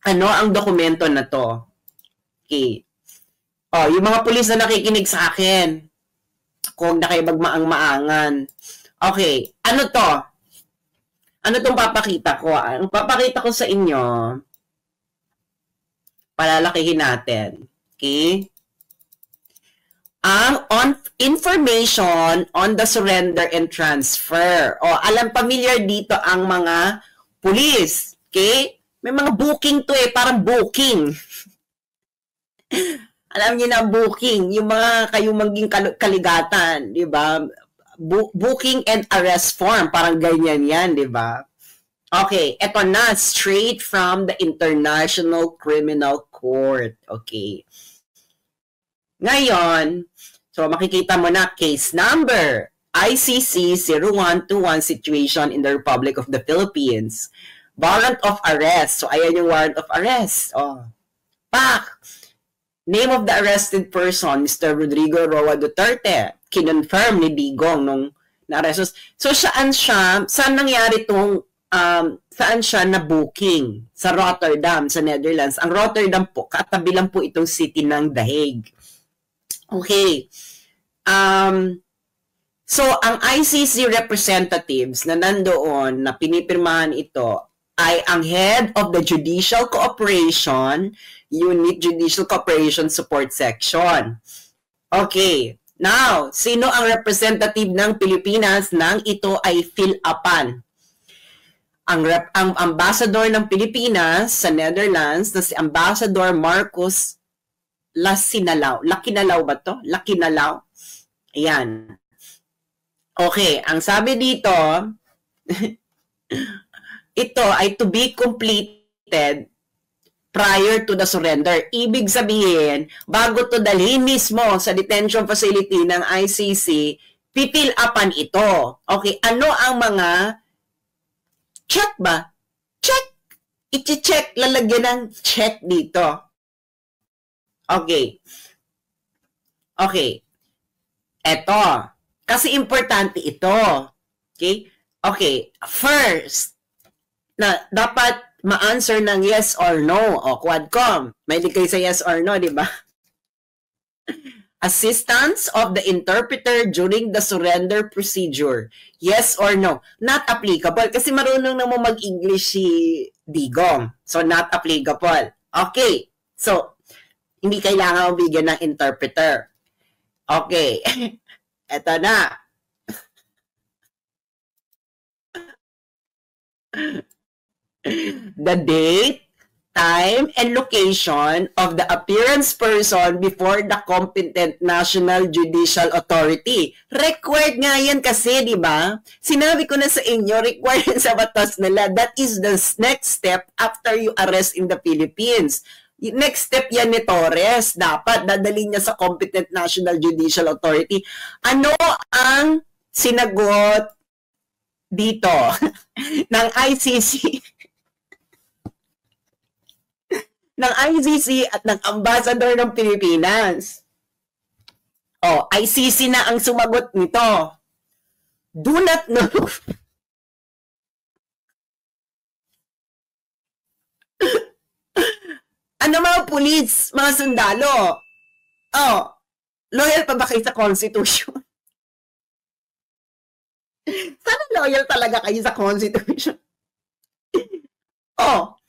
ano ang dokumento na to. Okay. Oh, yung mga pulis na nakikinig sa akin, kung na kayo magmaang-maangan. Okay, ano to? Ano tong papakita ko? Ang papakita ko sa inyo, palalakihin natin. Okay? Ang information on the surrender and transfer. O, alam, familiar dito ang mga pulis. Okay? May mga booking to eh, parang booking. Alam niyo na booking, yung mga kayong maging kaligatan, di ba? Booking and arrest form, parang ganyan yan, di ba? Okay, eto na, straight from the International Criminal Court. Okay. Ngayon, so makikita mo na case number, ICC 0121 situation in the Republic of the Philippines. Warrant of arrest. So ayan yung warrant of arrest. Oh. Pak! Name of the arrested person, Mr. Rodrigo Roa Duterte. Kinonfirm ni Digong nung na-arrest. So saan nangyari itong, saan siya na-booking? Sa Rotterdam, sa Netherlands. Ang Rotterdam po, katabi lang po itong city ng The Hague. Okay. So, ang ICC representatives na nandoon na pinipirmahan ito ay ang head of the Judicial Cooperation Unit Judicial Cooperation Support Section. Okay. Now, sino ang representative ng Pilipinas nang ito ay fill-upan? Ang ambassador ng Pilipinas sa Netherlands na si Ambassador Marcos Lakinalaw ba to? Lakinalaw. Ayan. Okay, ang sabi dito, ito ay to be completed prior to the surrender. Ibig sabihin, bago to dalhin mismo sa detention facility ng ICC, pipil-upan ito. Okay, ano ang mga check ba? Check! I-check, lalagyan ng check dito. Okay. Okay. Eto. Kasi importante ito. Okay? Okay. First, na dapat ma-answer ng yes or no. O, Quadcom. May kayo sa yes or no, di ba? Assistance of the interpreter during the surrender procedure. Yes or no? Not applicable. Kasi marunong naman mag-English si Digong. So, not applicable. Okay. So, hindi kailangan bigyan ng interpreter. Okay. Eto na. The date, time, and location of the appearance person before the competent National Judicial Authority. Required nga yan kasi, di ba? Sinabi ko na sa inyo, required sa batas nila. That is the next step after you arrest in the Philippines. Next step yan ni Torres. Dapat dadalhin niya sa competent National Judicial Authority. Ano ang sinagot dito ng ICC? ng ICC at ng Ambassador ng Pilipinas. Oh, ICC na ang sumagot nito. Do not know. Ano mga pulis, mga sundalo? Oh, loyal pa ba kayo sa Constitution? Sana loyal talaga kayo sa Constitution. Oh,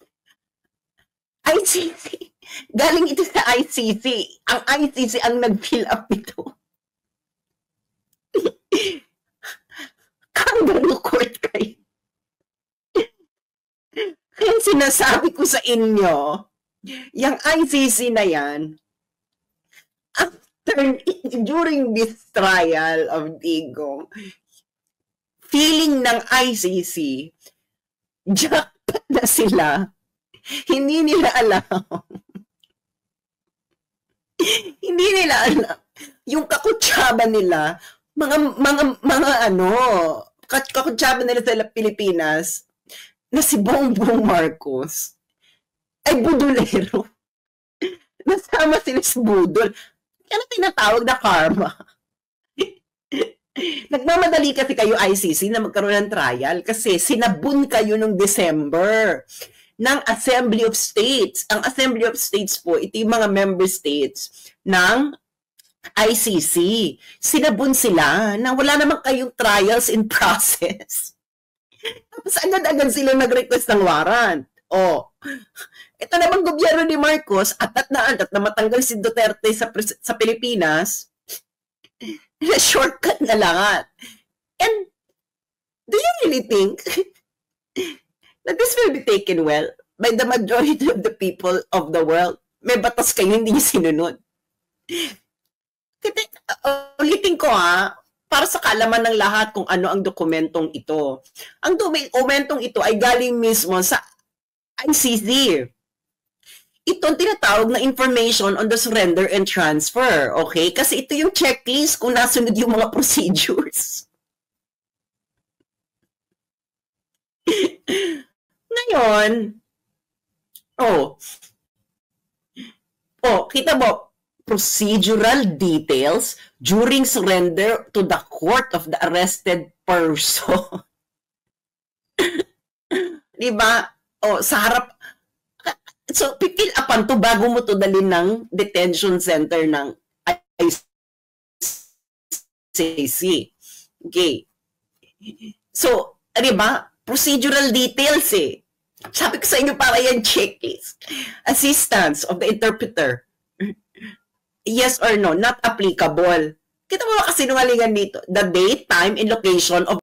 ICC. Galing ito sa ICC. Ang ICC ang nag-fill up ito. Kangaroo court kayo. Kaya sinasabi ko sa inyo, yung ICC na yan, during this trial of Digong, feeling ng ICC, jackpot na sila. Hindi nila alam. Hindi nila alam. Yung kakutsaba nila, mga kakutsaba nila sa Pilipinas, na si Bongbong Marcos, ay budulero. Nasama sila sa budol. Kaya tinatawag na karma. Nagmamadali kasi kayo ICC na magkaroon ng trial kasi sinabun kayo nung December. ng Assembly of States. Ang Assembly of States po, ito yung mga member states ng ICC. Sinabun sila na wala naman kayong trials in process. Tapos agad-agad sila nag-request ng warrant. Ito naman gobyerno ni Marcos, atat na matanggal si Duterte sa Pilipinas, na shortcut na lahat. And do you really think that this will be taken well by the majority of the people of the world? May batas kayo, hindi niyo sinunod. Ulitin ko para sa kaalaman ng lahat kung ano ang dokumentong ito. Ang dokumentong ito ay galing mismo sa ICC. Ito ang tinatawag na information on the surrender and transfer. Okay? Kasi ito yung checklist kung nasunod yung mga procedures. Ngayon, kita mo, procedural details during surrender to the court of the arrested person. Diba? Sa harap. So, pipil upan to bago mo to dalhin ng detention center ng ICC. Okay. So, diba? Procedural details Sabi ko sa inyo para yan checklist. Assistance of the interpreter. Yes or no, not applicable. Kita mo ba kasinungalingan dito? The date, time, and location of